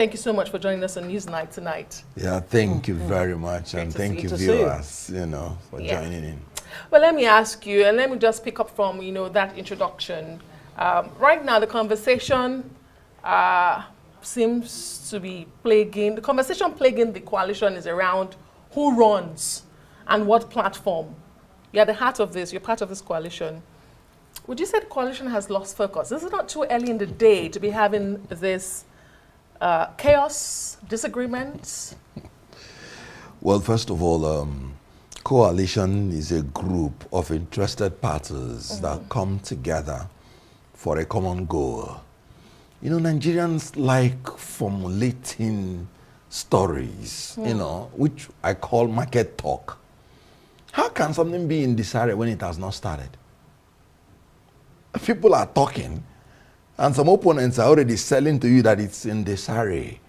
Thank you so much for joining us on Newsnight tonight. Yeah, thank you very much, and thank you viewers, for joining in. Well, let me ask you, and let me just pick up from, that introduction. Right now, the conversation seems to be plaguing, the coalition is around who runs and what platform. You're at the heart of this, you're part of this coalition. Would you say the coalition has lost focus? Is it not too early in the day to be having this chaos, disagreements? Well, first of all, coalition is a group of interested parties that come together for a common goal. Nigerians like formulating stories, which I call market talk. How can something be in disarray when it has not started? People are talking, and some opponents are already selling to you that it's in disarray.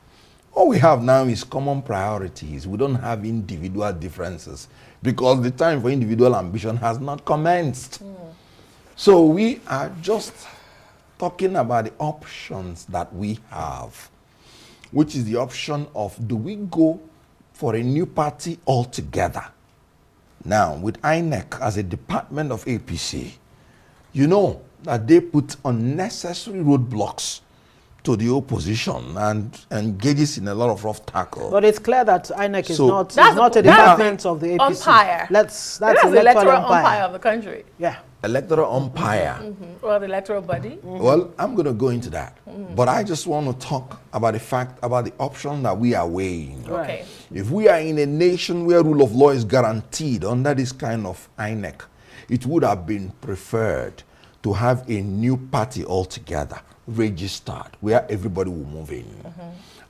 All we have now is common priorities. We don't have individual differences because the time for individual ambition has not commenced. So we are just talking about the options that we have, which is the option of, do we go for a new party altogether? Now, with Inec as a department of APC, that they put unnecessary roadblocks to the opposition and engages in a lot of rough tackle. But it's clear that Inec is not a department of the APC. Umpire. That's the electoral umpire of the country. Yeah. Electoral umpire. Or the electoral body. Well, I'm going to go into that. But I just want to talk about the option that we are weighing. Okay. If we are in a nation where rule of law is guaranteed under this kind of Inec, it would have been preferred to have a new party altogether, registered, where everybody will move in.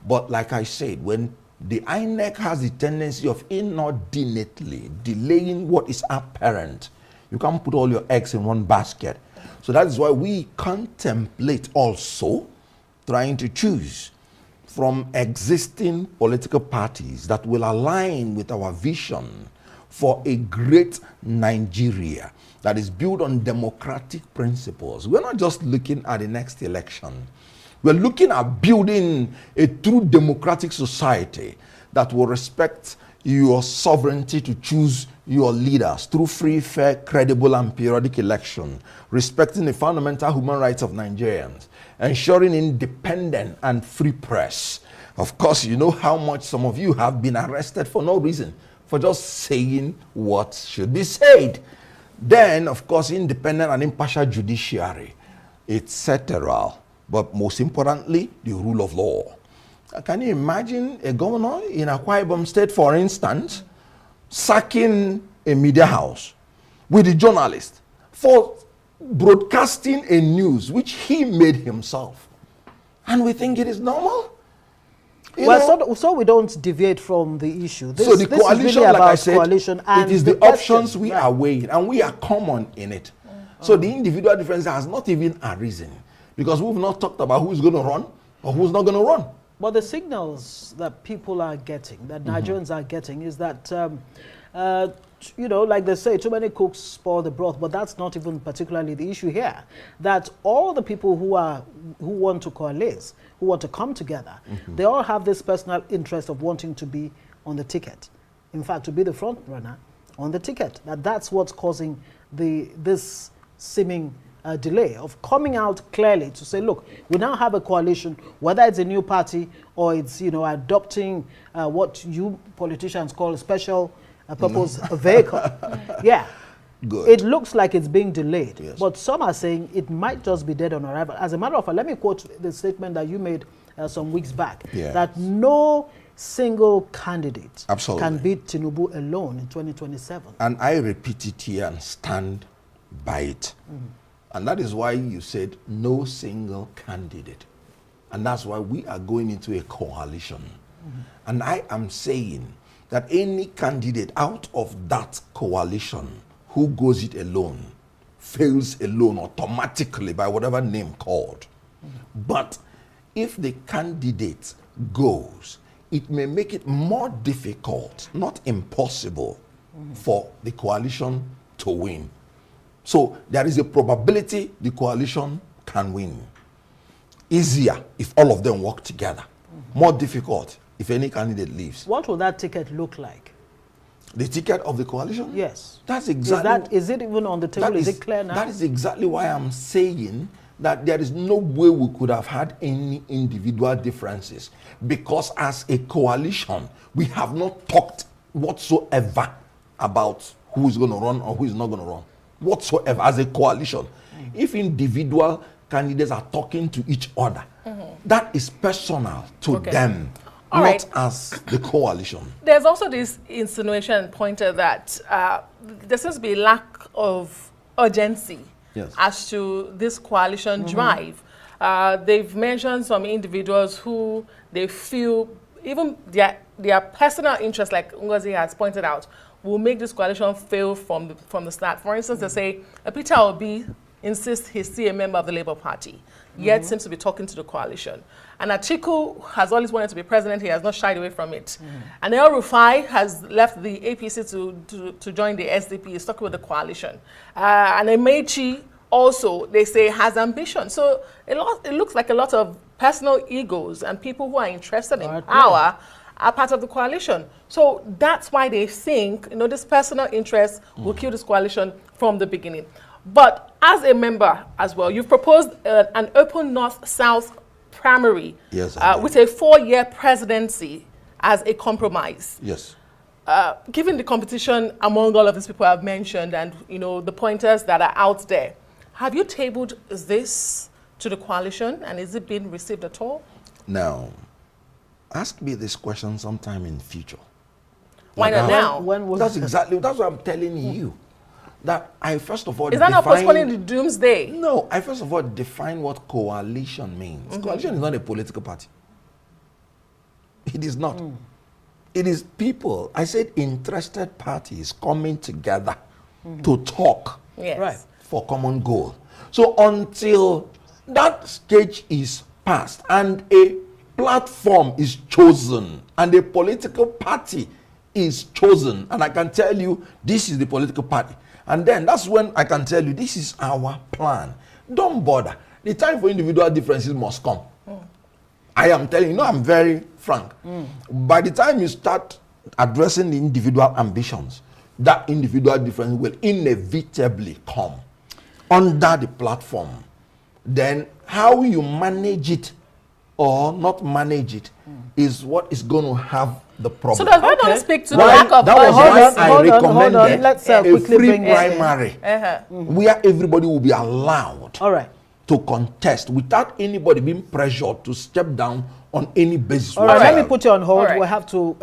But like I said, when the INEC has the tendency of inordinately delaying what is apparent, you can't put all your eggs in one basket. So that is why we contemplate also trying to choose from existing political parties that will align with our vision for a great Nigeria that is built on democratic principles. We're not just looking at the next election. We're looking at building a true democratic society that will respect your sovereignty to choose your leaders through free, fair, credible, and periodic election, respecting the fundamental human rights of Nigerians, ensuring independent and free press. Of course, you know how much some of you have been arrested for no reason, for just saying what should be said. Then, of course, independent and impartial judiciary, etc. But most importantly, the rule of law. Can you imagine a governor in Akwa Ibom State, for instance, sacking a media house with a journalist for broadcasting a news which he made himself? And we think it is normal? So we don't deviate from the issue. So the coalition, is really like about I said, coalition and it is the options we are weighing, and we are common in it. So the individual difference has not even arisen, because we've not talked about who's going to run or who's not going to run. But the signals that people are getting, that Nigerians are getting, is that, like they say, too many cooks spoil the broth, but that's not even particularly the issue here. That all the people who want to coalesce, who want to come together, they all have this personal interest of wanting to be on the ticket. In fact, to be the front runner on the ticket. That's what's causing this seeming delay of coming out clearly to say, look, we now have a coalition, whether it's a new party or it's, adopting what you politicians call a special purpose vehicle. Yeah. Good. It looks like it's being delayed, yes. But some are saying it might just be dead on arrival. As a matter of fact, let me quote the statement that you made some weeks back, yes. that no single candidate Absolutely. can beat Tinubu alone in 2027. And I repeat it here and stand by it. And that is why you said no single candidate. And that's why we are going into a coalition. And I am saying that any candidate out of that coalition who goes it alone fails alone automatically by whatever name called. But if the candidate goes, it may make it more difficult, not impossible, for the coalition to win. So there is a probability the coalition can win. Easier if all of them work together. more difficult if any candidate leaves. What will that ticket look like? The ticket of the coalition? Yes. That's exactly. Is it even on the table? Is it clear now? That is exactly why I'm saying that there is no way we could have had any individual differences, because as a coalition, we have not talked whatsoever about who is going to run or who is not going to run. Whatsoever, as a coalition. If individual candidates are talking to each other, that is personal to them, not as the coalition. There's also this insinuation pointed that there seems to be a lack of urgency as to this coalition drive. They've mentioned some individuals who they feel, even their personal interest, like Ngozi has pointed out, will make this coalition fail from the start. For instance, they say Peter Obi insists he's still a member of the Labour Party, yet seems to be talking to the coalition. And Atiku has always wanted to be president. He has not shied away from it. And El Rufai has left the APC to join the SDP. He's talking with the coalition. And Emechi also, they say, has ambition. So it looks like a lot of personal egos and people who are interested in power are part of the coalition. So that's why they think, this personal interest will kill this coalition from the beginning. But as a member as well, you've proposed an open North-South primary with a 4-year presidency as a compromise. Yes. Given the competition among all of these people I've mentioned and the pointers that are out there, have you tabled this to the coalition, and is it being received at all? Now, ask me this question sometime in the future. Why not now? That's what I'm telling you. That I first of all is that not postponing the doomsday? No, I first of all define what coalition means. Coalition is not a political party. It is not. It is people, I said interested parties coming together to talk for common goal. So until that stage is passed and a platform is chosen and a political party is chosen, and I can tell you this is the political party, and then that's when I can tell you this is our plan. Don't bother. The time for individual differences must come. I am telling you, I'm very frank. By the time you start addressing the individual ambitions, that individual difference will inevitably come under the platform. Then how you manage it or not manage it is what is going to have the problem. So does that not speak to the lack of that was urgency? why I recommended Let's a quickly free bring primary where everybody will be allowed to contest without anybody being pressured to step down on any basis. All right, let me put you on hold. We'll have to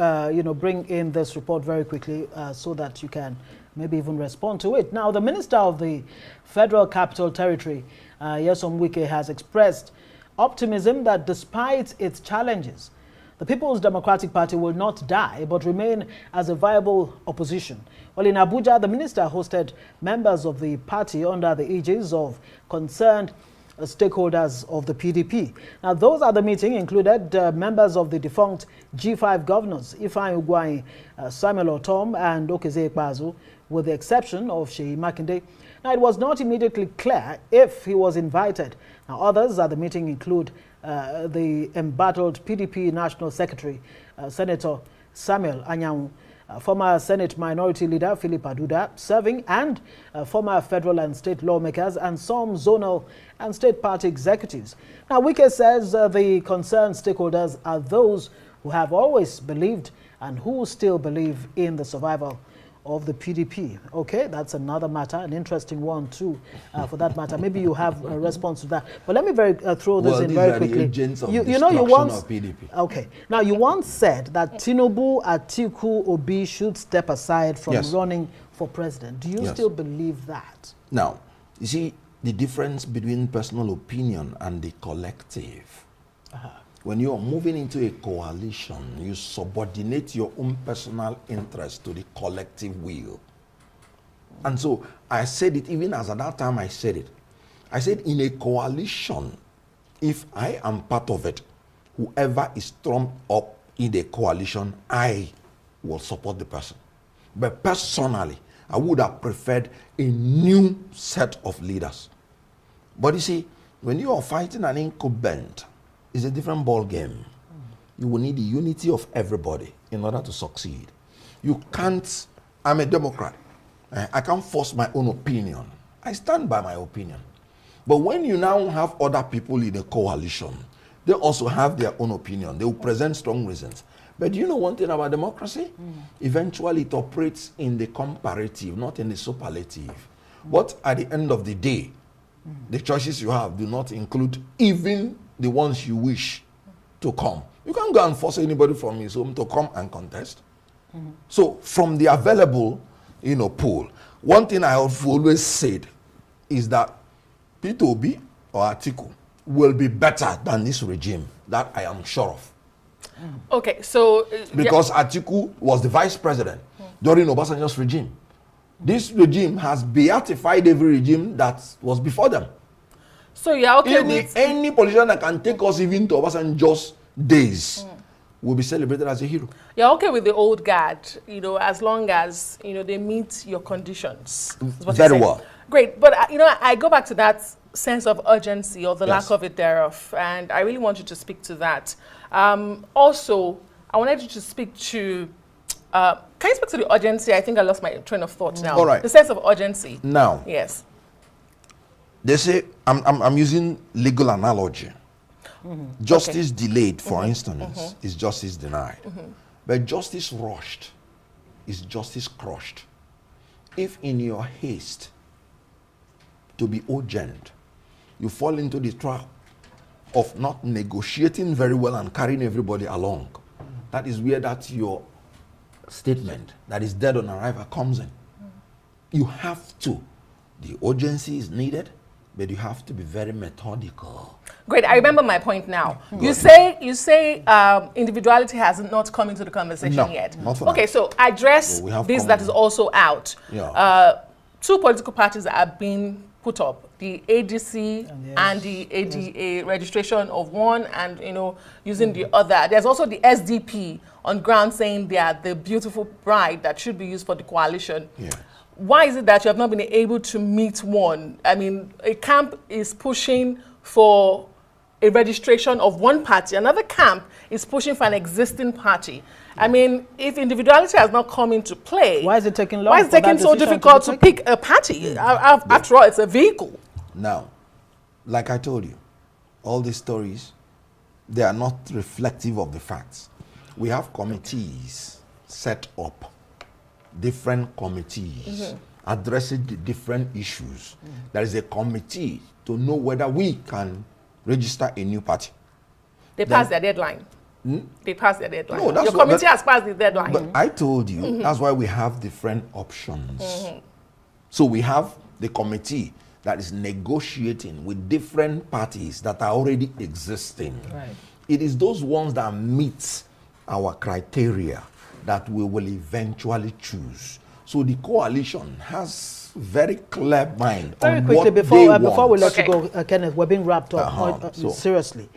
bring in this report very quickly so that you can maybe even respond to it. Now, the Minister of the Federal Capital Territory, Nyesom Wike, has expressed optimism that despite its challenges, the People's Democratic Party will not die but remain as a viable opposition. Well, in Abuja, the minister hosted members of the party under the aegis of concerned stakeholders of the PDP. Now, those at the meeting included members of the defunct G5 governors, Ifeanyi Ugwuanyi, Samuel Otom, and Okezie Ikpeazu, with the exception of Seyi Makinde. Now, it was not immediately clear if he was invited. Now, others at the meeting include the embattled PDP National Secretary, Senator Samuel Anyanwu, former Senate Minority Leader Philip Aduda, serving, and former federal and state lawmakers and some zonal and state party executives. Now, Wike says the concerned stakeholders are those who have always believed and who still believe in the survival of the PDP. Okay, that's another matter, an interesting one too, for that matter. Maybe you have a response to that. But let me throw this in very quickly. You once, okay. Now, you once said that Tinubu, Atiku, Obi should step aside from running for president. Do you still believe that? Now, you see the difference between personal opinion and the collective. When you are moving into a coalition, you subordinate your own personal interest to the collective will. And so I said it, even as at that time I said it. I said in a coalition, if I am part of it, whoever is thrown up in the coalition, I will support the person. But personally, I would have preferred a new set of leaders. But you see, when you are fighting an incumbent, it's a different ball game. You will need the unity of everybody in order to succeed. You can't, I'm a Democrat. I can't force my own opinion. I stand by my opinion. But when you now have other people in a coalition, they also have their own opinion. They will present strong reasons. But do you know one thing about democracy? Eventually it operates in the comparative, not in the superlative. But at the end of the day, the choices you have do not include even the ones you wish to come. You can't go and force anybody from his home to come and contest. So from the available, pool, one thing I have always said is that Peter Obi or Atiku will be better than this regime. That I am sure of. Okay, so... because Atiku was the vice president during Obasanjo's regime. This regime has beatified every regime that was before them. So you're okay with... Any politician that can take us even to Obasanjo's days will be celebrated as a hero. You're okay with the old guard, as long as, they meet your conditions. Very well. Great, but, I go back to that sense of urgency or the lack of it thereof, and I really want you to speak to that. Also, I wanted you to speak to... can you speak to the urgency? I think I lost my train of thought now. All right. The sense of urgency. Now. Yes. They say, I'm using legal analogy. Justice delayed, for instance, is justice denied. But justice rushed is justice crushed. If in your haste to be urgent, you fall into the trap of not negotiating very well and carrying everybody along, that is where your statement that is dead on arrival comes in. You have to. The urgency is needed, but you have to be very methodical. Great, I remember my point now. You say individuality has not come into the conversation yet. Not for okay, now. so address this that is also out. Yeah. Two political parties are being put up, the ADC and the ADA, registration of one and using the other. There's also the SDP on ground saying they are the beautiful bride that should be used for the coalition. Yeah. Why is it that you have not been able to meet one? I mean, a camp is pushing for a registration of one party. Another camp is pushing for an existing party. I mean, if individuality has not come into play, why is it taking long? Why is it taking so difficult to pick a party? After all, it's a vehicle. Now, like I told you, all these stories, they are not reflective of the facts. We have committees set up, different committees addressing the different issues. There is a committee to know whether we can register a new party. They passed their deadline. They passed their deadline. No, that's your committee has passed the deadline. But I told you, that's why we have different options. So we have the committee that is negotiating with different parties that are already existing. Right. It is those ones that meet our criteria that we will eventually choose. So the coalition has very clear mind very on quickly what before they we want. let you go, Kenneth, we're being wrapped up So- seriously.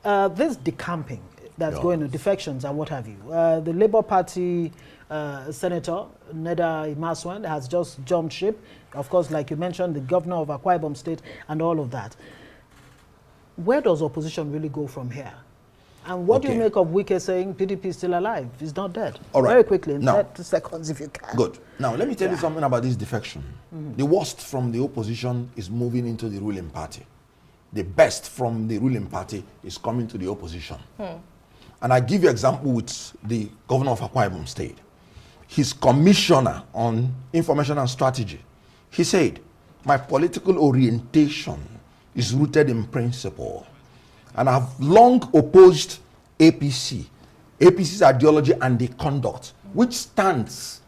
This decamping that's going on, defections and what have you. The Labour Party Senator Neda Imaswan has just jumped ship. Of course, like you mentioned, the governor of Akwa Ibom State and all of that. Where does opposition really go from here? And what do you make of Wike saying PDP is still alive? He's not dead. All right. Very quickly, in Now, 30 seconds if you can. Good. Now, let me tell you something about this defection. The worst from the opposition is moving into the ruling party. The best from the ruling party is coming to the opposition. And I give you an example with the governor of Akwa Ibom State. His commissioner on information and strategy, he said, my political orientation is rooted in principle. And I've long opposed APC's ideology and the conduct, which stands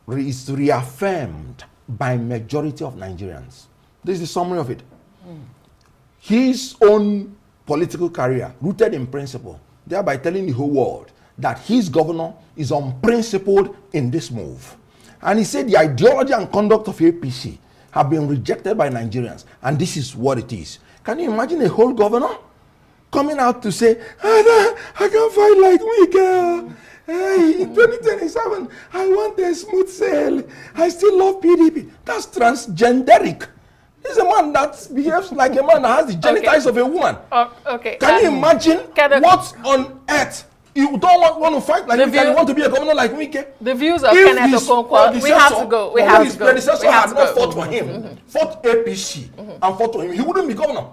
is reaffirmed by majority of Nigerians. This is the summary of it. His own political career, rooted in principle, thereby telling the whole world that his governor is unprincipled in this move. And he said the ideology and conduct of APC have been rejected by Nigerians, and this is what it is. Can you imagine a whole governor coming out to say, I can't fight like me, girl. Hey, in 2027, I want a smooth sail. I still love PDP. That's transgenderic. He's a man that behaves like a man that has the genitals of a woman. Okay. Can you imagine what on earth? You don't want to fight like Wike, you want to be a governor like Wike? The views of Kenneth Okonkwo, we have to go. We have to go. His predecessor had not fought for him, fought APC, and fought for him. He wouldn't be governor.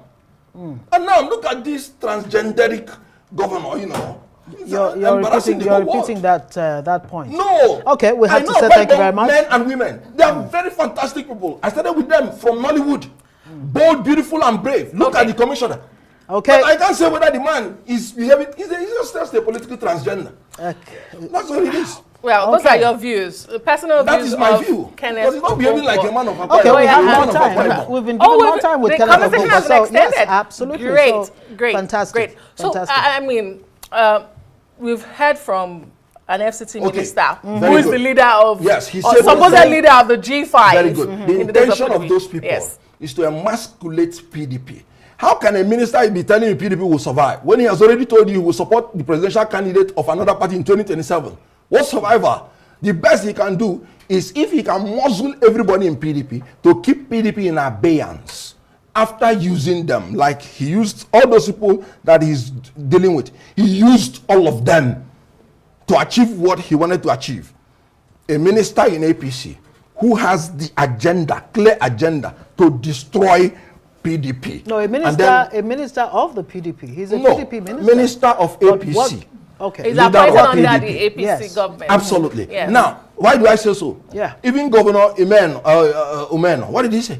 And now look at this transgenderic governor, you know. You're repeating that point. No. Okay, we have to say thank you very much. Men and women, they are very fantastic people. I started with them from Nollywood. Bold, beautiful, and brave. Look at the commissioner. Okay. But I can't say whether the man is behaving. He's just a political transgender. Okay. That's what it is. Well, those are your views. Personal that views. That is my view. Kenneth. Because he's not behaving like a man of a Okay, we have more time. We've been given more time with Kenneth Okonkwo. So yes, absolutely. Great, so, great, fantastic. Great. So I mean, we've heard from an FCT minister who is the leader of, he said supposed leader of the G5. Very good. The intention of those people is to emasculate PDP. How can a minister be telling you PDP will survive when he has already told you he will support the presidential candidate of another party in 2027? What survivor? The best he can do is if he can muzzle everybody in PDP to keep PDP in abeyance after using them, like he used all those people that he's dealing with. He used all of them to achieve what he wanted to achieve. A minister in APC who has the agenda, clear agenda, to destroy PDP. No, a minister of the PDP. He's a PDP minister. Minister of APC. Okay. He's appointed under the APC government. Absolutely. Yes. Now, why do I say so? Yeah. Even Governor Umeno, what did he say?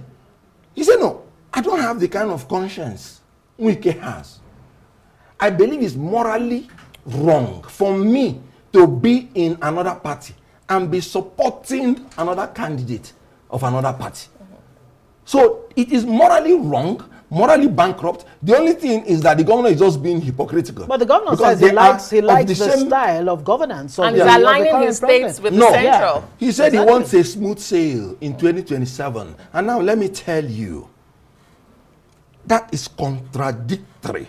He said, no, I don't have the kind of conscience Wike has. I believe it's morally wrong for me to be in another party and be supporting another candidate of another party. So it is morally wrong, morally bankrupt. The only thing is that the governor is just being hypocritical. But the governor says he likes the style of governance. And he's aligning his states with the central. Yeah. He said he wants a smooth sail in 2027. And now let me tell you, that is contradictory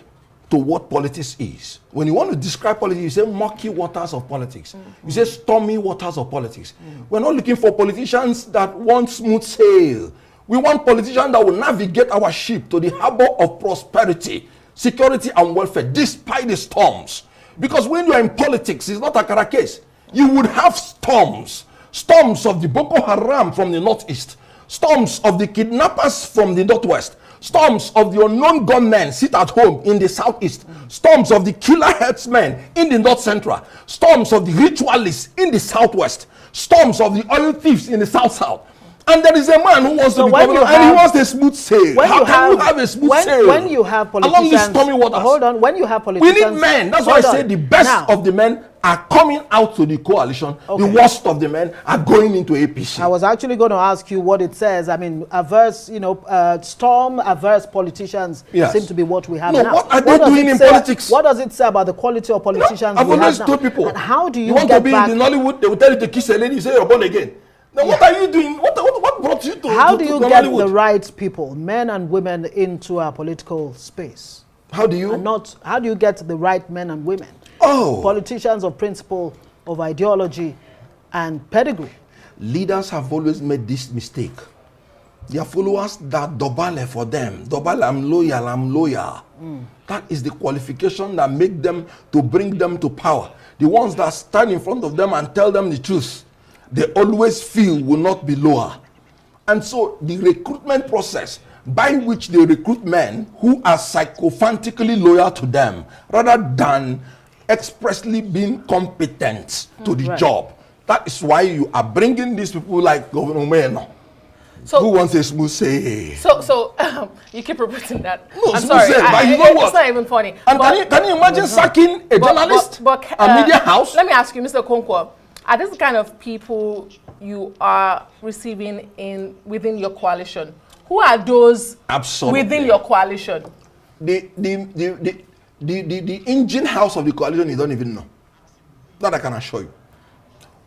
to what politics is. When you want to describe politics, you say murky waters of politics. You say stormy waters of politics. We're not looking for politicians that want smooth sail. We want politicians that will navigate our ship to the harbor of prosperity, security, and welfare, despite the storms. Because when you are in politics, it's not a Akara case. You would have storms. Storms of the Boko Haram from the northeast. Storms of the kidnappers from the northwest. Storms of the unknown gunmen sit at home in the southeast. Storms of the killer herdsmen in the north central. Storms of the ritualists in the southwest. Storms of the oil thieves in the south-south. And there is a man who wants to be governor and he wants a smooth sail. How can you have a smooth sail when you have politicians, along these stormy waters? Hold on. When you have politicians, we need men. That's why I say the best of the men are coming out to the coalition. The worst of the men are going into APC. I was actually going to ask you what it says. I mean, averse, storm-averse politicians seem to be what we have now. What are they doing in politics? What does it say about the quality of politicians we have now? I've always told people. And how do you want to be in the Nollywood? They will tell you to kiss a lady. You say you're born again. Now, what are you doing? What brought you to How do you get Nollywood? the right people, men and women, into our political space? How do you? How do you get the right men and women? Politicians of principle, of ideology, and pedigree. Leaders have always made this mistake. Their followers that dobale for them. Dobale, I'm loyal. That is the qualification that make them to bring them to power. The ones that stand in front of them and tell them the truth, they always feel will not be lower. And so the recruitment process by which they recruit men who are sycophantically loyal to them rather than expressly being competent to the job. That is why you are bringing these people like Governor Umeno, who wants a smooth say. So you keep repeating that. No, I'm sorry. But you know what? It's not even funny. And can you imagine sacking a journalist, a media house? Let me ask you, Mr. Okonkwo, are these the kind of people you are receiving within your coalition? Who are those within your coalition? The engine house of the coalition, you don't even know. That I can assure you.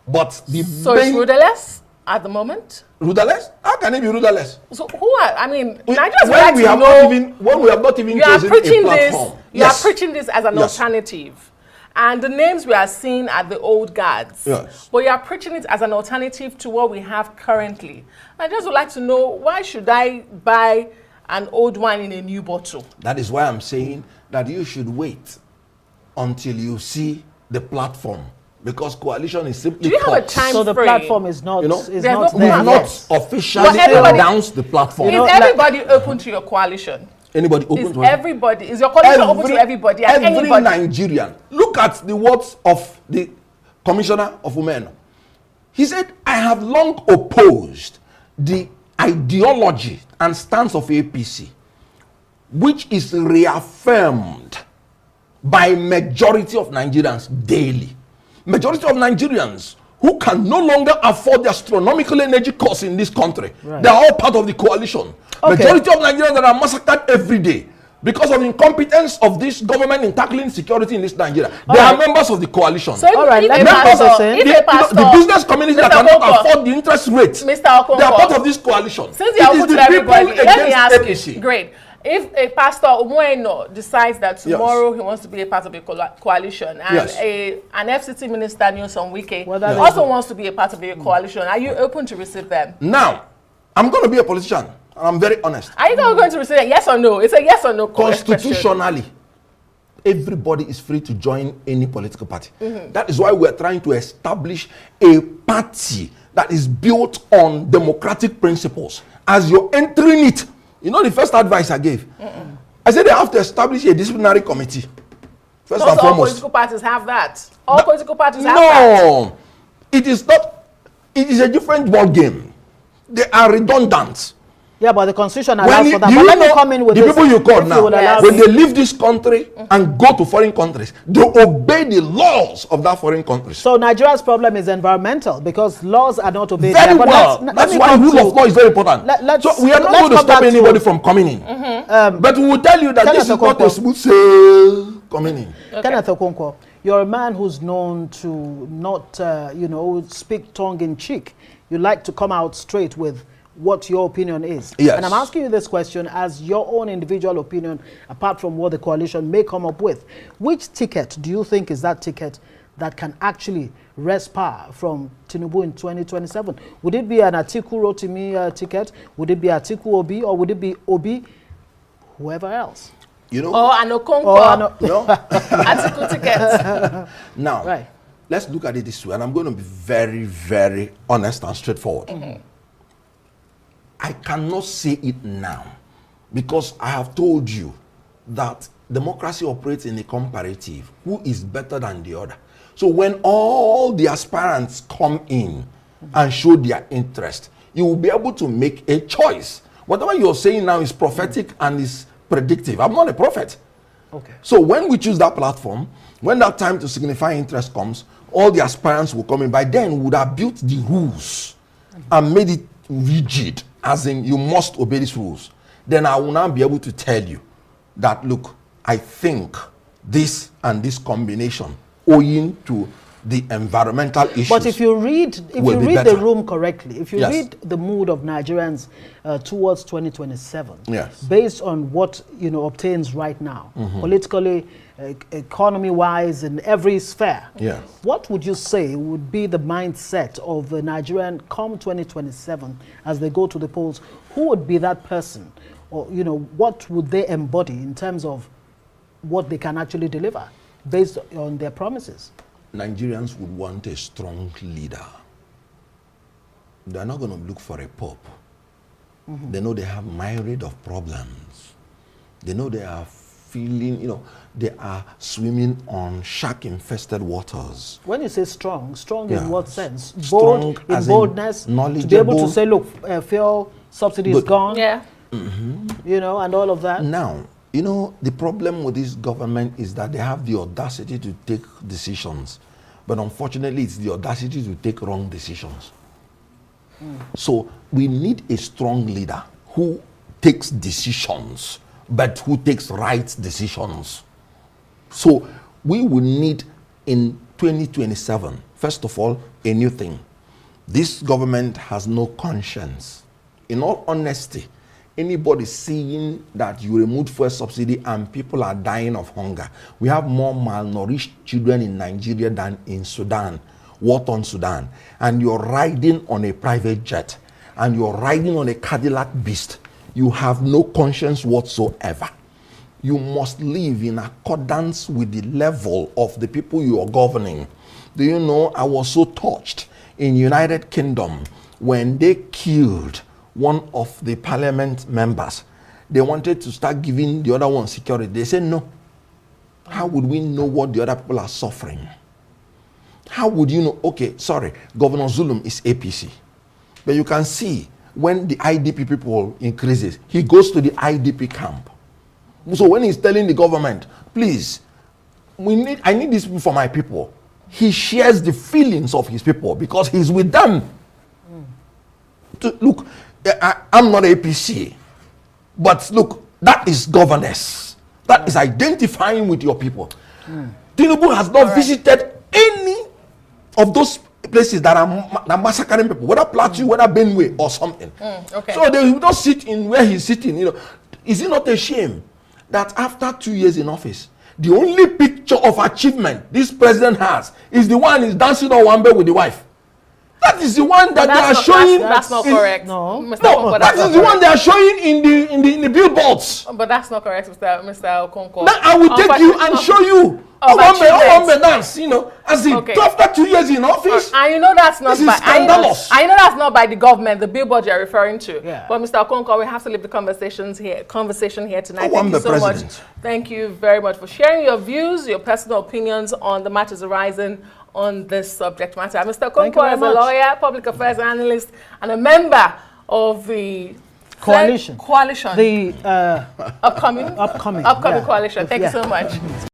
But so it's rudderless at the moment? Rudderless? How can it be rudderless? So who are, I mean, Nigerians would like to know. When we have not even chosen a platform. You are preaching this as an alternative. And the names we are seeing are the old guards. Yes. But you are preaching it as an alternative to what we have currently. I just would like to know, why should I buy an old wine in a new bottle? That is why I'm saying that you should wait until you see the platform. Because coalition is simply Do you have a time So the frame? platform is not, You know, is There's not no We've there not yet. officially But everybody- announced the platform. Is know, everybody open to your coalition? Anybody open Is to it? everybody, is your coalition open to everybody and every anybody? Nigerian. Look at the words of the Commissioner of Women. He said, I have long opposed the ideology and stance of APC, which is reaffirmed by majority of Nigerians daily. Majority of Nigerians who can no longer afford the astronomical energy costs in this country. Right. They are all part of the coalition. Okay. Majority of Nigerians that are massacred every day because of incompetence of this government in tackling security in this Nigeria. They are members of the coalition. So if, All right, if let a me pastor, understand. if a pastor, the business community that Mr. cannot Okonkwo, afford the interest rate, Mr. they are Okonkwo, part of this coalition. since you are It is open to the everybody, people let me against ask APC. you, great. If a pastor Umueno decides that tomorrow he wants to be a part of a coalition, and Yes. an FCT minister, Nyesom Wike, Well, that is also good. wants to be a part of a coalition, are you open to receive them? Now, I'm going to be a politician, and I'm very honest. Are you going to receive them? Yes or no? It's a yes or no question. Constitutionally, everybody is free to join any political party. That is why we are trying to establish a party that is built on democratic principles. As you're entering it, you know the first advice I gave? I said they have to establish a disciplinary committee. First Not and all foremost. political parties have that. All political parties have that. No, it is not. It is a different ball game. They are redundant. Yeah, but the constitution allows When for that. do But you let me know come in with the this. people you call If now, would allow when me. they leave this country and go to foreign countries, they obey the laws of that foreign country. So Nigeria's problem is environmental because laws are not obeyed. Very there. But well. let That's me why come rule to- of law is very important. let's- So we are not let's going to come stop back to- anybody from coming in. But we will tell you that Kenneth this is not Okonkwo. a smooth sail coming in. Kenneth Okonkwo, you're a man who's known to not, speak tongue in cheek. You like to come out straight with what your opinion is. Yes. And I'm asking you this question as your own individual opinion, apart from what the coalition may come up with. Which ticket do you think is that ticket that can actually wrest power from Tinubu in 2027? Would it be an Atiku Rotimi ticket? Would it be Atiku Obi? Or would it be Obi, whoever else? You know? Or an Or Okonkwo, You know? article ticket. Now, Right. let's look at it this way, and I'm going to be very, very honest and straightforward. I cannot say it now because I have told you that democracy operates in a comparative. Who is better than the other? So when all the aspirants come in and show their interest, you will be able to make a choice. Whatever you're saying now is prophetic and is predictive. I'm not a prophet. Okay. So when we choose that platform, when that time to signify interest comes, all the aspirants will come in. By then, we would have built the rules and made it rigid, as in you must obey these rules. Then I will now be able to tell you that, look, I think this and this combination owing to the environmental issues. But if you read, will be the better. room correctly, if you Yes. read the mood of Nigerians towards 2027, Yes. based on what obtains right now, politically, economy-wise, in every sphere, Yes. what would you say would be the mindset of the Nigerian come 2027 as they go to the polls? Who would be that person, or what would they embody in terms of what they can actually deliver based on their promises? Nigerians would want a strong leader. They're not going to look for a pope. They know they have myriad of problems. They know they are feeling, they are swimming on shark-infested waters. When you say strong Yeah. in what sense? Strong Bold, in as in boldness, to be able knowledgeable. to say, look, fuel subsidy is Good. gone, Yeah. and all of that. Now, the problem with this government is that they have the audacity to take decisions. But unfortunately, it's the audacity to take wrong decisions. So we need a strong leader who takes decisions, but who takes right decisions. So we will need in 2027, first of all, a new thing. This government has no conscience. In all honesty, anybody seeing that you removed fuel subsidy and people are dying of hunger. We have more malnourished children in Nigeria than in Sudan, war-torn Sudan. And you're riding on a private jet, and you're riding on a Cadillac beast. You have no conscience whatsoever. You must live in accordance with the level of the people you are governing. Do you know, I was so touched in United Kingdom when they killed one of the parliament members. They wanted to start giving the other one security. They said no. How would we know what the other people are suffering? How would you know? Okay, sorry, Governor Zulum is APC. But you can see when the IDP people increases, he goes to the IDP camp. So when he's telling the government, please, I need these people for my people, he shares the feelings of his people because he's with them. Look, I'm not APC, but look, that is governance. That is identifying with your people. Tinubu has not visited any of those places that are massacring people, whether Plateau, whether Benue or something. Okay. So they will not sit in where he's sitting. You know, is it not a shame that after 2 years in office, the only picture of achievement this president has is the one he's dancing on Wambe with the wife? That is the one that they are showing. That's not correct. No, that is the one they are showing in the billboards. But that's not correct, Mr. Okonkwo. Now I will take you and show you. Wambe dance, you know, as if after 2 years in office. And you know that's not by scandalous. I know that's not by the government, the billboard you're referring to. Yeah. But Mr. Okonkwo, we have to leave the conversation here tonight. Thank you so president. much. Thank you very much for sharing your views, your personal opinions on the matters arising on this subject matter. Mr. Okonkwo is a lawyer, public affairs analyst, and a member of the coalition. The upcoming coalition. Thank you so much.